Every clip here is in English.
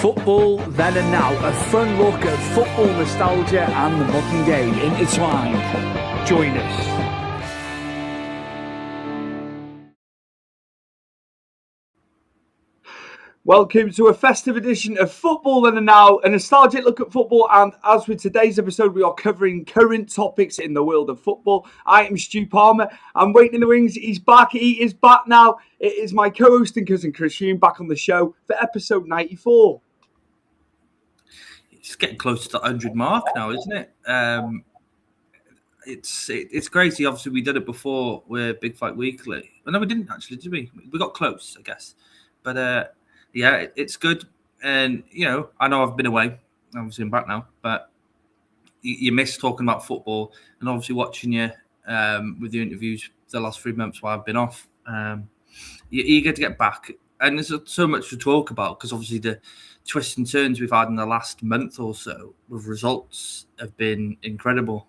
Football Then and Now, a fun look at football nostalgia and the modern game intertwined. Join us. Welcome to a festive edition of Football Then and Now, a nostalgic look at football, and as with today's episode, we are covering current topics in the world of football. I am Stu Palmer. I'm waiting in the wings. He's back. He is back now. It is my co-host and cousin Chris Hume back on the show for episode 94. It's getting close to the 100 mark now, isn't it? It's crazy. Obviously, we did it before with Big Fight Weekly. Well, no, we didn't actually, did we? We got close, I guess. But yeah, it's good. And, I know I've been away. Obviously, I'm back now. But you miss talking about football and obviously watching you with the interviews the last 3 months while I've been off. You're eager to get back. And there's so much to talk about because obviously the twists and turns we've had in the last month or so with results have been incredible.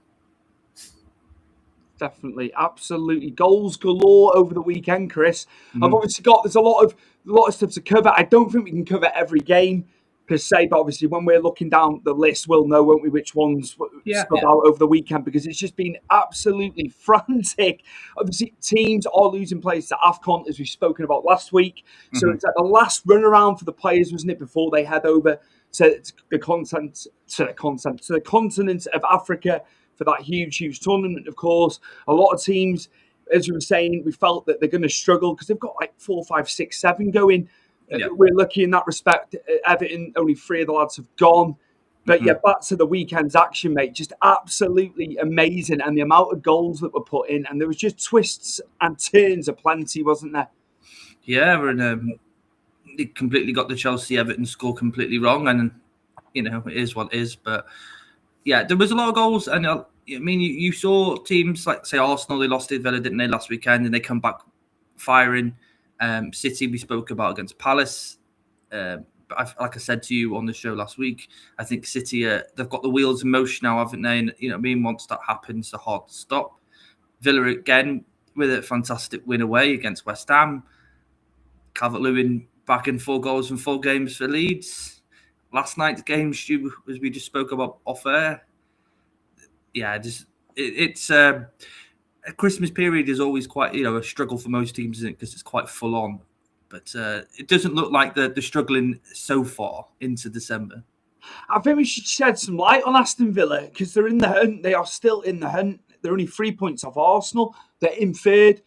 Definitely, absolutely. Goals galore over the weekend, Chris. I've obviously there's a lot of stuff to cover. I don't think we can cover every game per se, but obviously when we're looking down the list, we'll know, won't we, which ones stood out over the weekend, because it's just been absolutely frantic. Obviously, teams are losing players to AFCON, as we've spoken about last week. So it's at the last run around for the players, wasn't it, before they head over to the continent of Africa for that huge tournament. Of course, a lot of teams, as you were saying, we felt that they're going to struggle because they've got like 4, 5, 6, 7 going. We're lucky in that respect. Everton, only 3 of the lads have gone. But back to the weekend's action, mate. Just absolutely amazing. And the amount of goals that were put in. And there was just twists and turns aplenty, wasn't there? Yeah, and they completely got the Chelsea-Everton score completely wrong. And, it is what it is. But, yeah, there was a lot of goals. And, you saw teams like, say, Arsenal, they lost to Villa, didn't they, last weekend? And they come back firing. City, we spoke about against Palace. Like I said to you on the show last week, I think City, they've got the wheels in motion now, haven't they? And, once that happens, they're hard to stop. Villa, again, with a fantastic win away against West Ham. Calvert-Lewin back in 4 goals in 4 games for Leeds. Last night's game, Stu, as we just spoke about off air. Yeah, it's a Christmas period is always quite, a struggle for most teams, isn't it? Because it's quite full on. But it doesn't look like they're struggling so far into December. I think we should shed some light on Aston Villa because they're in the hunt. They are still in the hunt. They're only 3 points off Arsenal. They're in third.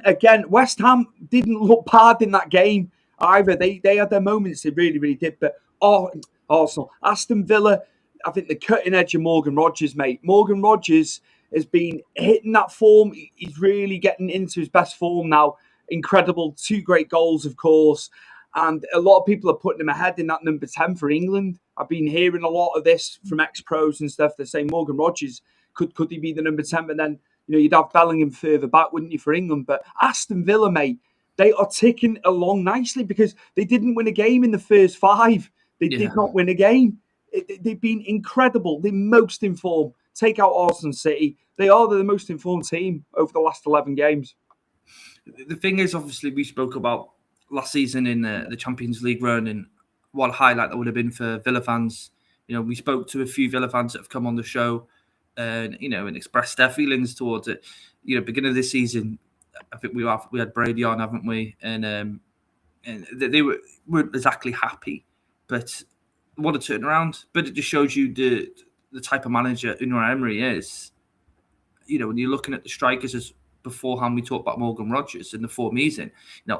Again, West Ham didn't look bad in that game either. They had their moments. They really, really did. But Arsenal, Aston Villa, I think the cutting edge of Morgan Rogers, mate. Morgan Rogers has been hitting that form. He's really getting into his best form now. Incredible. 2 great goals, of course. And a lot of people are putting him ahead in that number 10 for England. I've been hearing a lot of this from ex-pros and stuff. They're saying Morgan Rogers, could he be the number 10? But then, you'd have Bellingham further back, wouldn't you, for England? But Aston Villa, mate, they are ticking along nicely because they didn't win a game in the first 5. They did not win a game. They've been incredible. They're most informed. Take out Arsenal City. They are the most informed team over the last 11 games. The thing is, obviously, we spoke about last season in the Champions League run and what a highlight that would have been for Villa fans. We spoke to a few Villa fans that have come on the show and, and expressed their feelings towards it. Beginning of this season, I think we had Brady on, haven't we? And they weren't exactly happy, but what a turnaround. But it just shows you the type of manager Unai Emery is. When you're looking at the strikers, as beforehand we talked about Morgan Rogers and the form he's in.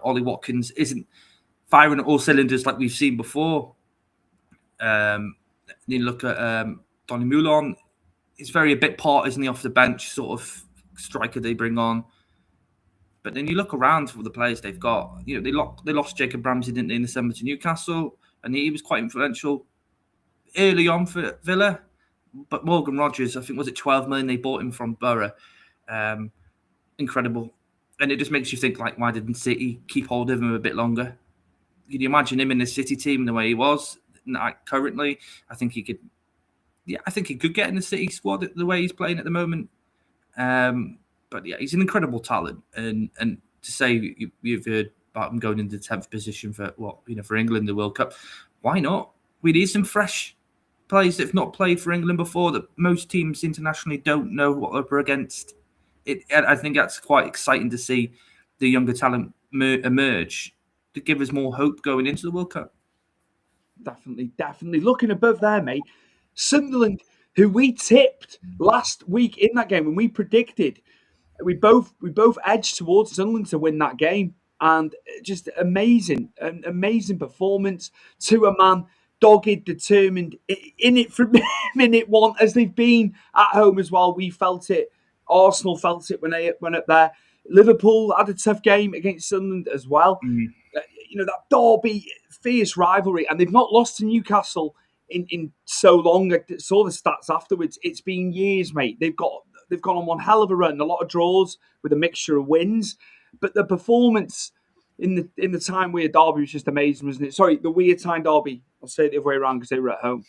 Ollie Watkins isn't firing at all cylinders like we've seen before. You look at Donny Moulon. He's very a bit part, isn't he, off the bench sort of striker they bring on. But then you look around for the players they've got. They lost Jacob Ramsey, didn't they, in December to Newcastle, and he was quite influential early on for Villa. But Morgan Rogers, I think, was it 12 million they bought him from Borough? Incredible. And it just makes you think, like, why didn't City keep hold of him a bit longer? Can you imagine him in the City team the way he was currently? I think he could get in the City squad the way he's playing at the moment. But yeah, he's an incredible talent. And to say you've heard about him going into the 10th position for England, the World Cup, why not? we need some fresh players that have not played for England before, that most teams internationally don't know what they're up against. I think that's quite exciting to see the younger talent emerge to give us more hope going into the World Cup. Definitely. Looking above there, mate, Sunderland, who we tipped last week in that game, when we predicted, we both edged towards Sunderland to win that game, and just amazing, an amazing performance to a man, dogged, determined, in it from minute one, as they've been at home as well. We felt it. Arsenal felt it when they went up there. Liverpool had a tough game against Sunderland as well. That derby, fierce rivalry, and they've not lost to Newcastle in so long. I saw the stats afterwards. It's been years, mate. They've gone on one hell of a run, a lot of draws with a mixture of wins, but the performance in the time Weir derby was just amazing, wasn't it? Sorry, the Weir Tyne derby. I'll say it the other way around because they were at home.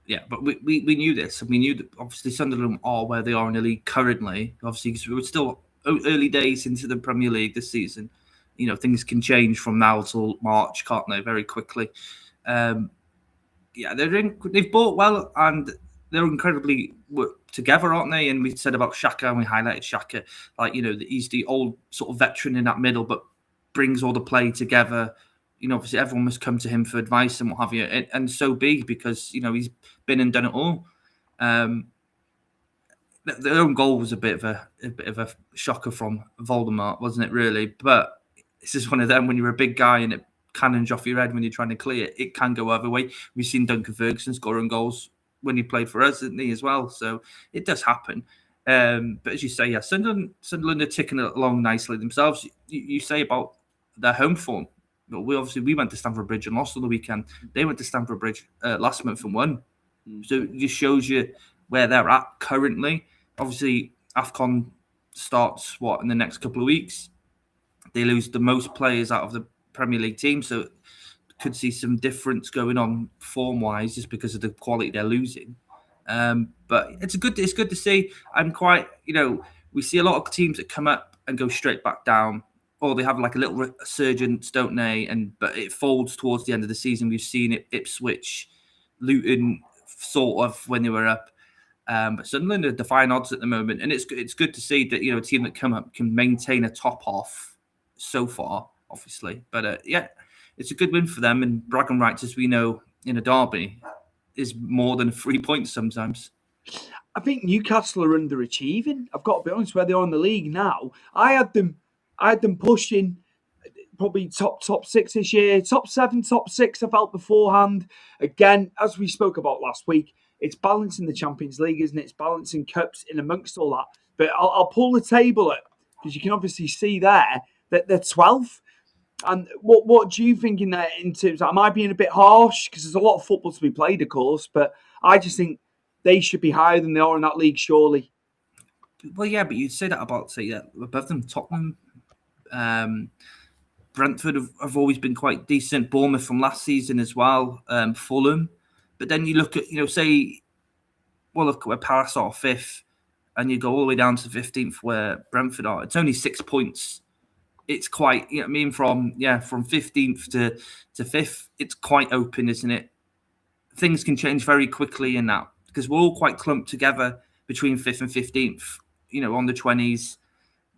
Yeah, but we knew this, and we knew that obviously Sunderland are where they are in the league currently. Obviously, because we were still early days into the Premier League this season. Things can change from now till March, can't they? Very quickly. They've bought well, and they're incredibly together, aren't they? And we said about Xhaka, and we highlighted Xhaka, he's the old sort of veteran in that middle, but brings all the play together. Obviously everyone must come to him for advice and what have you, and so be, because he's been and done it all. Their own goal was a bit of a shocker from Voldemort, wasn't it? Really, but this is one of them when you're a big guy and it cannons off your head when you're trying to clear. It can go either way. We've seen Duncan Ferguson scoring goals when he played for us, didn't he, as well? So it does happen. But as you say, yeah, Sunderland are ticking along nicely themselves. You say about their home form. We went to Stamford Bridge and lost on the weekend. They went to Stamford Bridge last month and won. So it just shows you where they're at currently. Obviously, AFCON starts in the next couple of weeks. They lose the most players out of the Premier League team, so could see some difference going on form-wise just because of the quality they're losing. But it's good to see. I'm quite, we see a lot of teams that come up and go straight back down, or they have like a little resurgence, don't they? But it folds towards the end of the season. We've seen it, Ipswich, Luton, sort of when they were up. But Sunderland are defying odds at the moment, and it's good to see that a team that come up can maintain a top off so far, obviously. But it's a good win for them, and bragging rights, as we know, in a derby is more than 3 points sometimes. I think Newcastle are underachieving. I've got to be honest, where they are in the league now. I had them pushing probably top 6 this year, top 7, top 6. I felt beforehand. Again, as we spoke about last week, it's balancing the Champions League, isn't it? It's balancing cups in amongst all that. But I'll pull the table up, because you can obviously see there that they're 12th. And what do you think in there in terms of, am I being a bit harsh? Because there's a lot of football to be played, of course, but I just think they should be higher than they are in that league, surely. Well, yeah, but you'd say that about, above them, Tottenham, Brentford have always been quite decent, Bournemouth from last season as well, Fulham. But then you look at, look at where Palace are 5th, and you go all the way down to 15th where Brentford are. It's only 6 points. It's quite, from 15th to 5th, it's quite open, isn't it? Things can change very quickly in that, because we're all quite clumped together between 5th and 15th, on the 20s.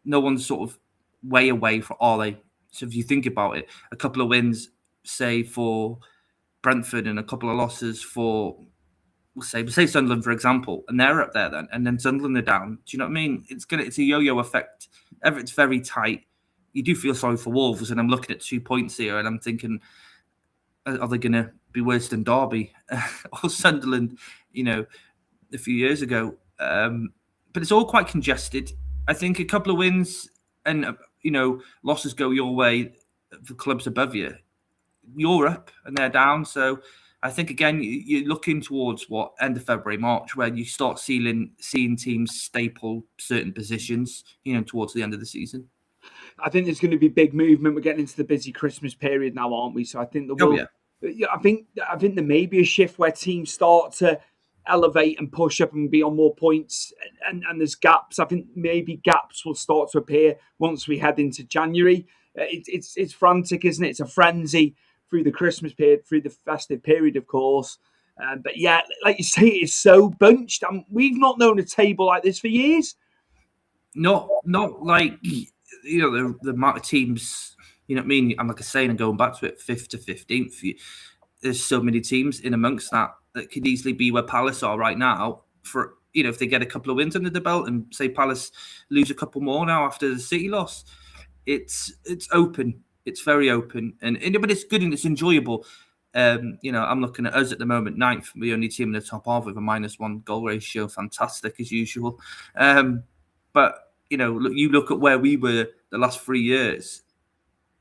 No one's sort of way away from, are they? So if you think about it, a couple of wins, say, for Brentford and a couple of losses for, we'll say Sunderland, for example, and they're up there then, and then Sunderland are down. Do you know what I mean? It's a yo-yo effect. It's very tight. You do feel sorry for Wolves, and I'm looking at 2 points here, and I'm thinking, are they going to be worse than Derby or Sunderland, a few years ago? But it's all quite congested. I think a couple of wins and, losses go your way, the clubs above you. You're up and they're down. So I think, again, you're looking towards end of February, March, where you start seeing teams staple certain positions, towards the end of the season. I think there's going to be big movement. We're getting into the busy Christmas period now, aren't we? So I think there will. Yeah. I think there may be a shift where teams start to elevate and push up and be on more points, and there's gaps. I think maybe gaps will start to appear once we head into January. It's frantic, isn't it? It's a frenzy through the Christmas period, through the festive period, of course. But yeah, like you say, it's so bunched. We've not known a table like this for years. Not like the amount of teams. You know what I mean? I'm like I saying, and going back to it, 5th to 15th. There's so many teams in amongst that could easily be where Palace are right now. For if they get a couple of wins under the belt, and say Palace lose a couple more now after the City loss, it's open. It's very open, and but it's good and it's enjoyable. I'm looking at us at the moment, 9th, the only team in the top half with a -1 goal ratio. Fantastic as usual. But you look at where we were the last 3 years,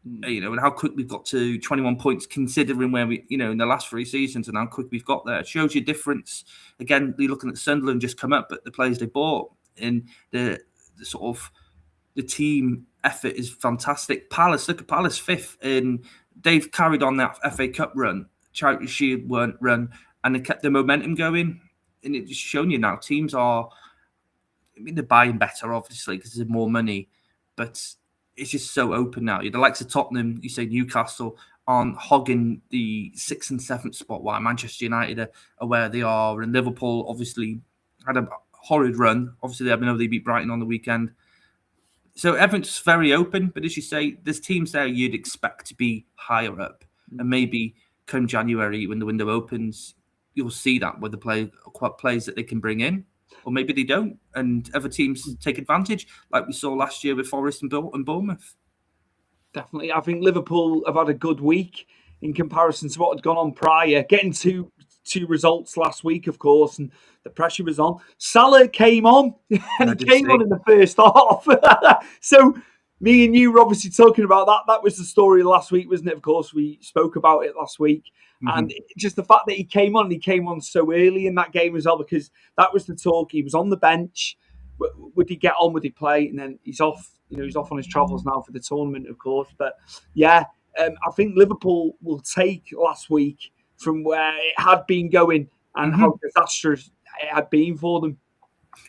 and how quick we've got to 21 points, considering where we, in the last 3 seasons, and how quick we've got there. It shows you difference. Again, you're looking at Sunderland just come up, but the players they bought in the sort of the team effort is fantastic. Palace, look at Palace 5th, and they've carried on that FA Cup run, Charity Shield run, and they kept the momentum going. And it's shown you now teams are. They're buying better, obviously, because there's more money, but it's just so open now. The likes of Tottenham, you say Newcastle, aren't hogging the 6th and 7th spot, while Manchester United are where they are, and Liverpool obviously had a horrid run. Obviously, they beat Brighton on the weekend. So everything's very open, but as you say, there's teams there you'd expect to be higher up, and maybe come January when the window opens, you'll see that with the players that they can bring in. Or maybe they don't, and other teams take advantage, like we saw last year with Forest and Bournemouth. Definitely. I think Liverpool have had a good week in comparison to what had gone on prior. Getting two results last week, of course, and the pressure was on. Salah came on, and he came on in the first half. So me and you were obviously talking about that. That was the story last week, wasn't it? Of course, we spoke about it last week. And just the fact that he came on so early in that game as well, because that was the talk. He was on the bench. Would he get on? Would he play? And then he's off. He's off on his travels now for the tournament, of course. But yeah, I think Liverpool will take last week from where it had been going and how disastrous it had been for them.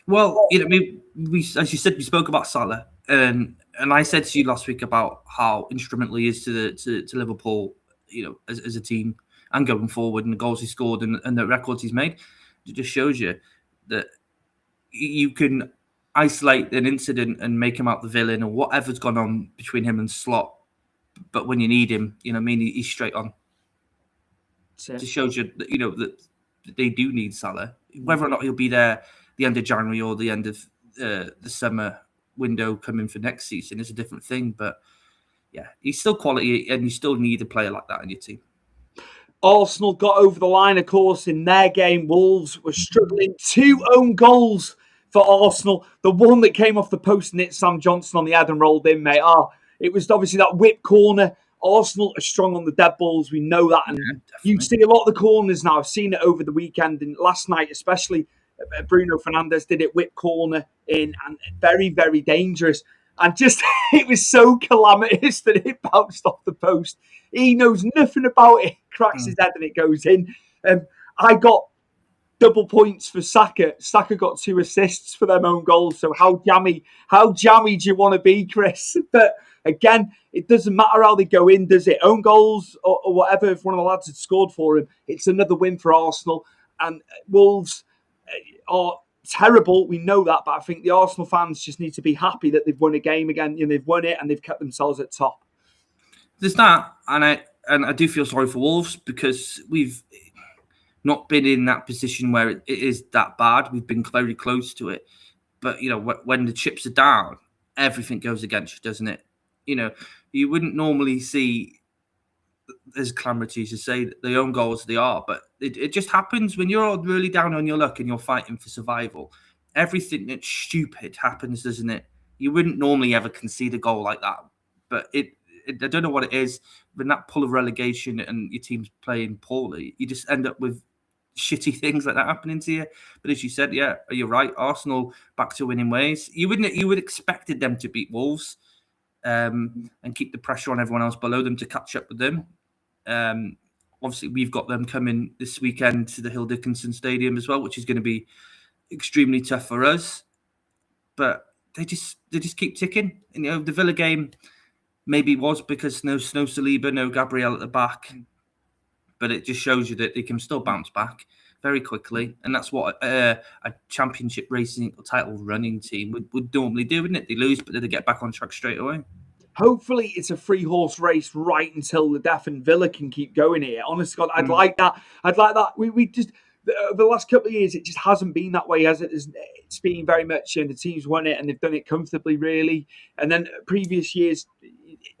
Well, we as you said, we spoke about Salah, and I said to you last week about how instrumental he is to Liverpool, as a team, and going forward, and the goals he scored and the records he's made. It just shows you that you can isolate an incident and make him out the villain or whatever's gone on between him and Slot. But when you need him, he's straight on. It just shows you that, that they do need Salah. Whether or not he'll be there the end of January or the end of the summer window coming for next season is a different thing. But yeah, he's still quality, and you still need a player like that in your team. Arsenal got over the line, of course, in their game. Wolves were struggling. 2 own goals for Arsenal. The one that came off the post and hit Sam Johnson on the head and rolled in, mate. It was obviously that whip corner. Arsenal are strong on the dead balls. We know that. And you see a lot of the corners now. I've seen it over the weekend and last night, especially. Bruno Fernandes did it, whip corner in, and very, very dangerous. And just, it was so calamitous that it bounced off the post. He knows nothing about it. Cracks his head and it goes in. I got double points for Saka. Saka got 2 assists for them own goals. So how jammy do you want to be, Chris? But again, it doesn't matter how they go in, does it? Own goals or whatever, if one of the lads had scored for him, it's another win for Arsenal. And Wolves are terrible, we know that, but I think the Arsenal fans just need to be happy that they've won a game again. They've won it and they've kept themselves at top. There's that, and I do feel sorry for Wolves because we've not been in that position where it is that bad. We've been very close to it, but when the chips are down, everything goes against you, doesn't it? You wouldn't normally see there's calamity to say that the own goals they are, but it just happens when you're really down on your luck and you're fighting for survival. Everything that's stupid happens, doesn't it? You wouldn't normally ever concede a goal like that, but I don't know what it is. When that pull of relegation and your team's playing poorly, you just end up with shitty things like that happening to you. But as you said, yeah, you're right. Arsenal back to winning ways. You would expected them to beat Wolves and keep the pressure on everyone else below them to catch up with them. Obviously, we've got them coming this weekend to the Hill Dickinson Stadium as well, which is going to be extremely tough for us. But they just keep ticking. And, the Villa game maybe was because no Saliba, no Gabriel at the back. but it just shows you that they can still bounce back very quickly, and that's what a championship racing title running team would normally do, wouldn't it? They lose, but then they get back on track straight away. Hopefully, it's a 3-horse race right until the death, and Villa can keep going here. Honest to God, I'd like that. I'd like that. We just the last couple of years, it just hasn't been that way, has it? It's been very much, the teams won it and they've done it comfortably, really. And then previous years,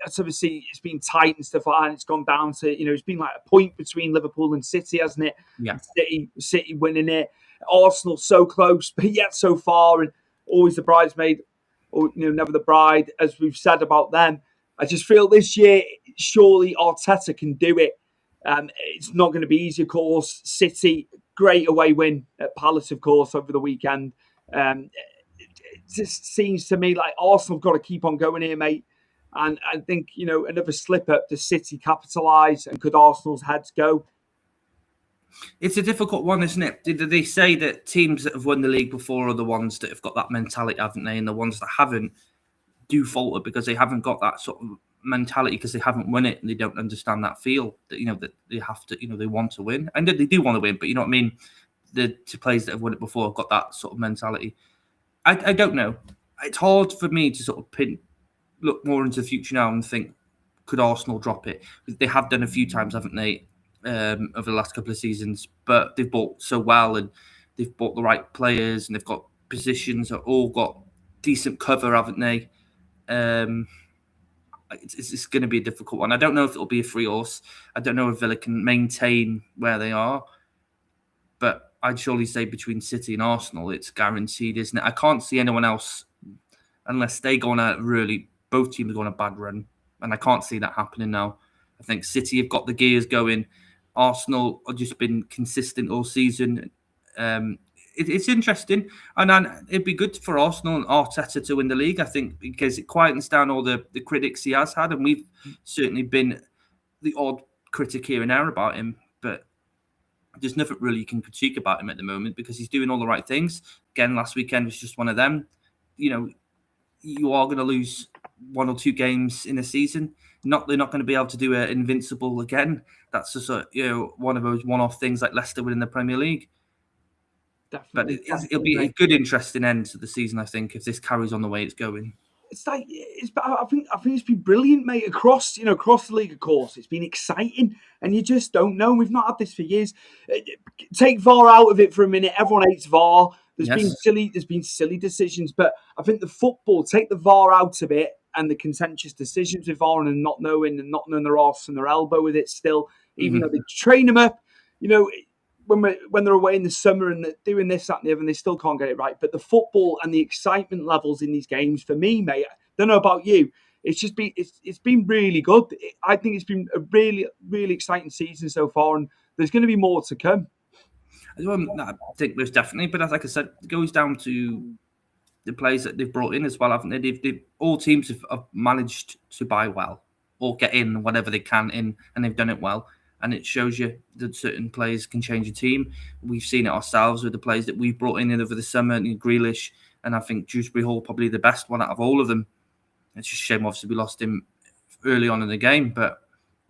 obviously it's been tight and stuff like that, and it's gone down to, it's been like a point between Liverpool and City, hasn't it? Yeah. City winning it. Arsenal so close, but yet so far, and always the bridesmaid, or never the bride, as we've said about them. I just feel this year, surely Arteta can do it. It's not going to be easy, of course. City, great away win at Palace, of course, over the weekend. It just seems to me like Arsenal have got to keep on going here, mate. And I think, another slip up, does City capitalise, and could Arsenal's heads go? It's a difficult one, isn't it? Did they say that teams that have won the league before are the ones that have got that mentality, haven't they? And the ones that haven't do falter because they haven't got that sort of mentality, because they haven't won it and they don't understand that feel that, that they have to, they want to win. And they do want to win, but you know what I mean? The two players that have won it before have got that sort of mentality. I don't know. It's hard for me to sort of look more into the future now and think, could Arsenal drop it? They have done a few times, haven't they? Over the last couple of seasons, but they've bought so well and they've bought the right players and they've got positions that all got decent cover, haven't they? It's going to be a difficult one. I don't know if it'll be a 3-horse. I don't know if Villa can maintain where they are, but I'd surely say between City and Arsenal, it's guaranteed, isn't it? I can't see anyone else unless they go on both teams go on a bad run, and I can't see that happening now. I think City have got the gears going. Arsenal have just been consistent all season. It's interesting. And it'd be good for Arsenal and Arteta to win the league, I think, because it quietens down all the critics he has had. And we've certainly been the odd critic here and there about him. But there's nothing really you can critique about him at the moment because he's doing all the right things. Again, last weekend was just one of them. You are going to lose 1 or 2 games in a season. They're not going to be able to do an invincible again. That's just one of those one-off things like Leicester winning the Premier League. Definitely, but it'll be a good, interesting end to the season, I think, if this carries on the way it's going. I think it's been brilliant, mate. Across the league, of course, it's been exciting, and you just don't know. We've not had this for years. Take VAR out of it for a minute. Everyone hates VAR. There's been silly decisions, but I think the football, take the VAR out of it and the contentious decisions with VAR and not knowing their arse and their elbow with it still, even though they train them up, when they're away in the summer and they're doing this, that, and the other, and they still can't get it right. But the football and the excitement levels in these games, for me, mate, I don't know about you, it's been really good. I think it's been a really, really exciting season so far, and there's going to be more to come. I think there's definitely, but like I said, it goes down to the players that they've brought in as well, haven't they? All teams have managed to buy well or get in whatever they can in, and they've done it well. And it shows you that certain players can change a team. We've seen it ourselves with the players that we've brought in over the summer, and Grealish, and I think Dewsbury Hall probably the best one out of all of them. It's just a shame, obviously, we lost him early on in the game, but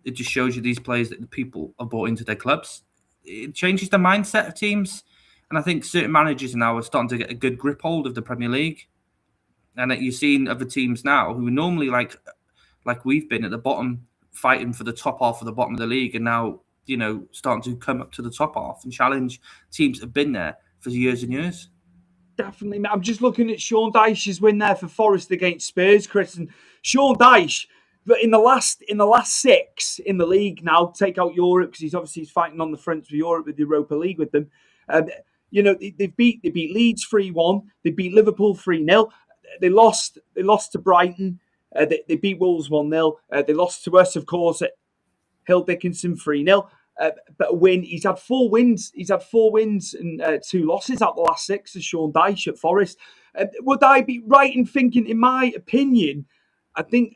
it just shows you these players that the people are brought into their clubs. It changes the mindset of teams. And I think certain managers now are starting to get a good grip hold of the Premier League. And that you're seeing other teams now who are normally like we've been at the bottom, fighting for the top half of the bottom of the league, and now, starting to come up to the top half and challenge teams that have been there for years and years. Definitely. I'm just looking at Sean Dyche's win there for Forest against Spurs, Chris. And Sean Dyche, in the last 6 in the league now, take out Europe, because he's fighting on the front for Europe with the Europa League with them. They beat Leeds 3-1. They beat Liverpool 3-0. They lost to Brighton. They beat Wolves 1-0. They lost to us, of course, at Hill Dickinson 3-0. But a win. He's had 4 wins. He's had 4 wins and 2 losses out the last 6 as Sean Dyche at Forest. Would I be right in thinking, in my opinion, I think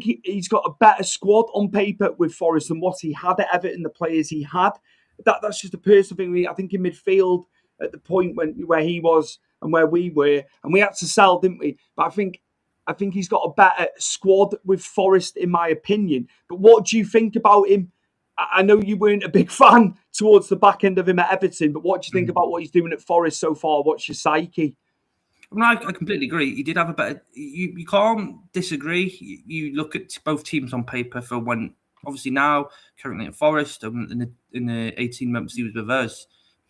he's got a better squad on paper with Forest than what he had at Everton, the players he had. That's just a personal thing. I think in midfield, at the point where he was and where we were, and we had to sell, didn't we? But I think he's got a better squad with Forest, in my opinion. But what do you think about him I know you weren't a big fan towards the back end of him at Everton, but what do you think about what he's doing at Forest so far? What's your psyche? I completely agree. He did have a better. You can't disagree. You look at both teams on paper for when. Obviously now, currently at Forest, in the 18 months he was with us,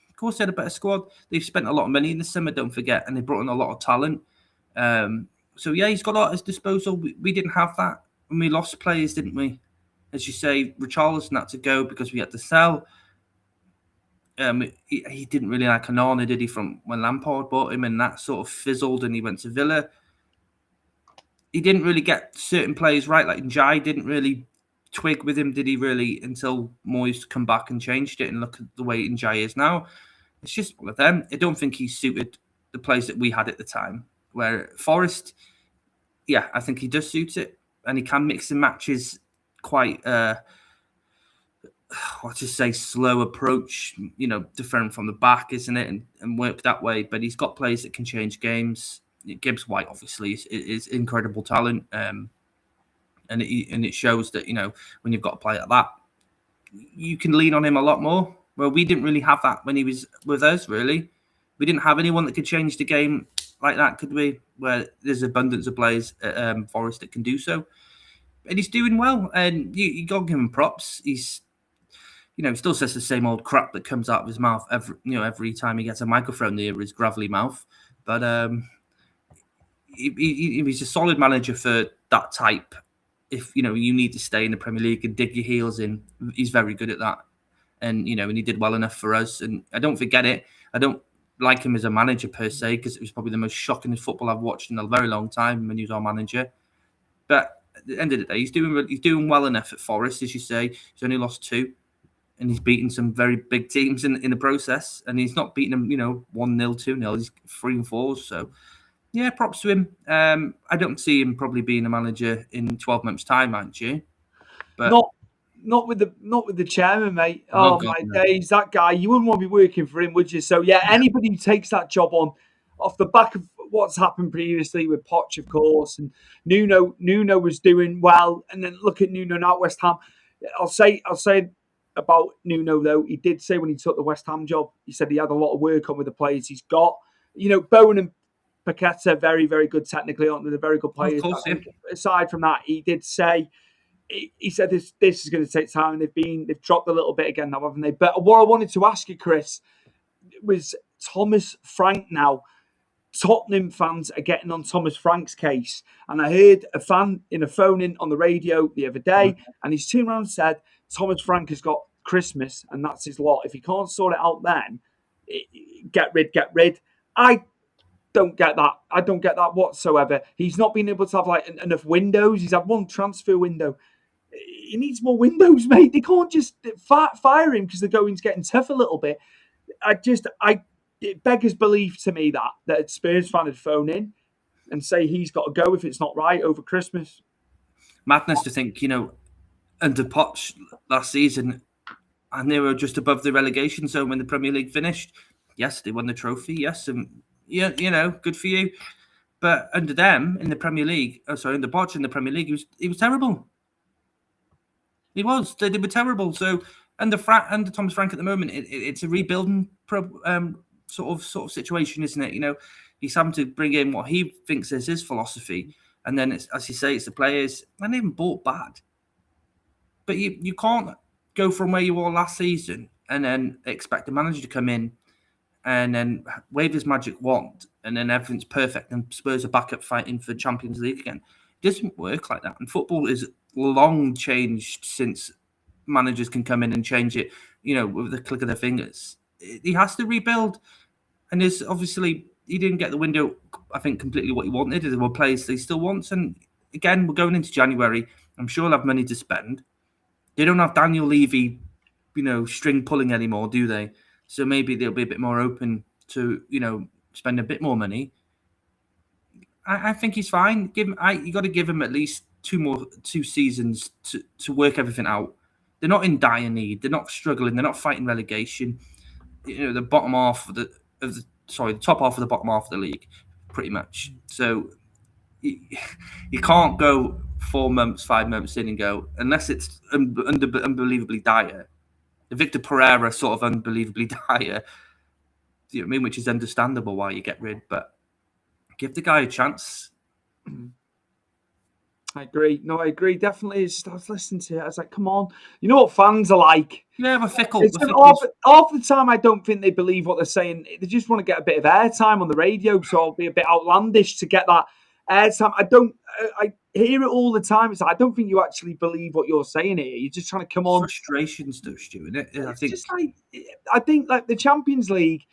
of course they had a better squad. They've spent a lot of money in the summer, don't forget, and they brought in a lot of talent. So yeah, he's got a lot at his disposal. We didn't have that when we lost players, didn't we? As you say, Richarlison had to go because we had to sell. He didn't really like Onana, did he, from when Lampard bought him, and that sort of fizzled and he went to Villa. He didn't really get certain players right, like Njai didn't really twig with him, did he really, until Moyes come back and changed it, and look at the way Njai is now. It's just one of them. I don't think he suited the players that we had at the time. Where Forest, yeah, I think he does suit it, and he can mix and matches quite slow approach, different from the back, isn't it? And work that way. But he's got players that can change games. Gibbs White, obviously, is incredible talent. And it shows that, when you've got a player like that, you can lean on him a lot more. Well, we didn't really have that when he was with us, really. We didn't have anyone that could change the game like that, could we? Where there's abundance of players at Forest that can do so. And he's doing well. And you got to give him props. He's he still says the same old crap that comes out of his mouth every time he gets a microphone near his gravelly mouth. But he's a solid manager for that type. If you need to stay in the Premier League and dig your heels in, he's very good at that. And and he did well enough for us. And I don't forget it. I don't like him as a manager per se, because it was probably the most shocking football I've watched in a very long time when he was our manager. But at the end of the day, he's doing well enough at Forest, as you say. He's only lost 2. And he's beaten some very big teams in the process. And he's not beating them, 1-0, 2-0. He's 3 and 4. So, yeah, props to him. I don't see him probably being a manager in 12 months' time, aren't you? But not with the chairman, mate. Oh, God, my days, that guy, you wouldn't want to be working for him, would you? So, yeah, anybody who takes that job on off the back of what's happened previously with Poch, of course, and Nuno was doing well. And then look at Nuno now at West Ham. I'll say about Nuno, though, he did say when he took the West Ham job, he said he had a lot of work on with the players he's got. Bowen and Paqueta, very, very good technically, aren't they? They're very good players. Of course, yeah. Aside from that, he did say, he said this is going to take time. They've dropped a little bit again now, haven't they? But what I wanted to ask you, Chris, was Thomas Frank now. Tottenham fans are getting on Thomas Frank's case. And I heard a fan in a phone-in on the radio the other day, and he's turned around and said, Thomas Frank has got Christmas, and that's his lot. If he can't sort it out then, get rid. I don't get that. I don't get that whatsoever. He's not been able to have enough windows. He's had one transfer window. He needs more windows, mate. They can't just fire him because the going's getting tough a little bit. It beggars belief to me that a Spurs fan would phone in and say he's got to go if it's not right over Christmas. Madness to think, under Poch last season, and they were just above the relegation zone when the Premier League finished. Yes, they won the trophy. Yes, and good for you. But under them in the Premier League, under Poch in the Premier League, he was terrible. He was. They were terrible. So under Thomas Frank at the moment, it's a rebuilding sort of situation, isn't it? He's having to bring in what he thinks is his philosophy, and then it's, as you say, it's the players. And they haven't bought bad, but you can't go from where you were last season and then expect the manager to come in and then wave his magic wand and then everything's perfect and Spurs are back up fighting for Champions League again. It doesn't work like that, and football is long changed since managers can come in and change it, with the click of their fingers. He has to rebuild. And there's obviously, he didn't get the window, I think, completely what he wanted. There were players that he still wants. And again, we're going into January. I'm sure he'll have money to spend. They don't have Daniel Levy, string pulling anymore, do they? So maybe they'll be a bit more open to, spend a bit more money. I think he's fine. You got to give him at least 2 seasons to work everything out. They're not in dire need. They're not struggling. They're not fighting relegation. The bottom half of the top half of the bottom half of the league, pretty much. So you can't go 4 months, 5 months in and go, unless it's unbelievably dire. Victor Pereira sort of unbelievably dire. Do you know what I mean? Which is understandable why you get rid, but give the guy a chance. I agree. No, I agree. Definitely. I was listening to it. I was like, come on. You know what fans are like? Yeah, we're fickle. Half the time, I don't think they believe what they're saying. They just want to get a bit of airtime on the radio, so I'll be a bit outlandish to get that airtime. I hear it all the time. It's like, I don't think you actually believe what you're saying here. You're just trying to come on. Frustrations, though, Stu, isn't it? I think like the Champions League,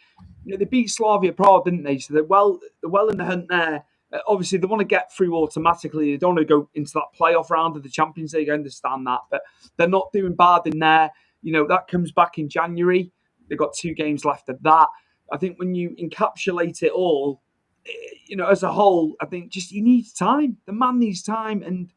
they beat Slavia Prague, didn't they? So they're well in the hunt there. Obviously, they want to get through automatically. They don't want to go into that playoff round of the Champions League. I understand that, but they're not doing bad in there. That comes back in January. They've got 2 games left of that. I think when you encapsulate it all, as a whole, I think just he needs time. The man needs time, and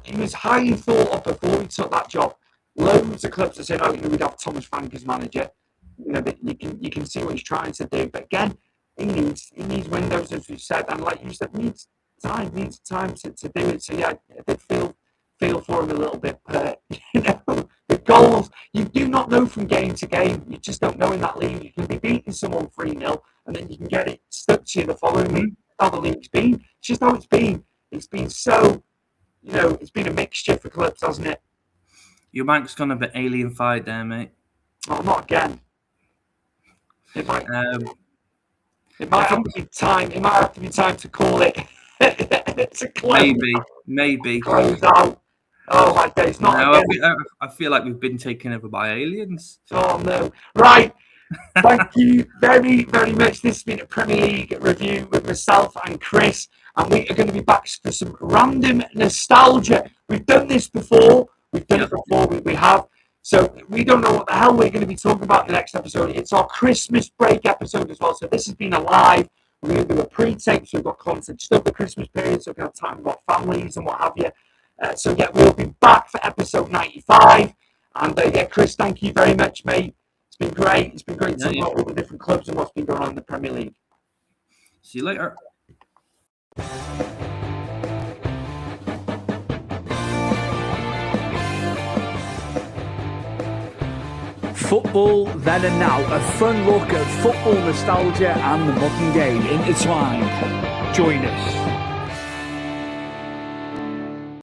he was highly thought of before he took that job. Loads of clubs are saying, "Oh, we'd have Thomas Frank as manager." You can see what he's trying to do, but again, he needs windows, as we said, and like you said, needs time to do it. So yeah, I did feel for him a little bit, but the goals you do not know from game to game. You just don't know in that league. You can be beating someone 3-0, and then you can get it stuck to you the following week. How the league's been, it's just how it's been. It's been so, it's been a mixture for clubs, hasn't it? Your bank's gone a bit alien-fied there, mate. Oh, not again. It might have to be time. It might have to be time to call it. To close. Maybe. Close out. Oh my days, not again. I feel like we've been taken over by aliens. Oh no! Right. Thank you very, very much. This has been a Premier League review with myself and Chris, and we are going to be back for some random nostalgia. We've done this before. We have. So we don't know what the hell we're going to be talking about in the next episode. It's our Christmas break episode as well. So this has been a live. We're going to do a pre-tape, so we've got content just over the Christmas period, so we can have time with our families and what have you. So yeah, we'll be back for episode 95. And Chris, thank you very much, mate. It's been great. It's been great talking about all the different clubs and what's been going on in the Premier League. See you later. Football then and now, a fun look at football nostalgia and the modern game intertwined. Join us.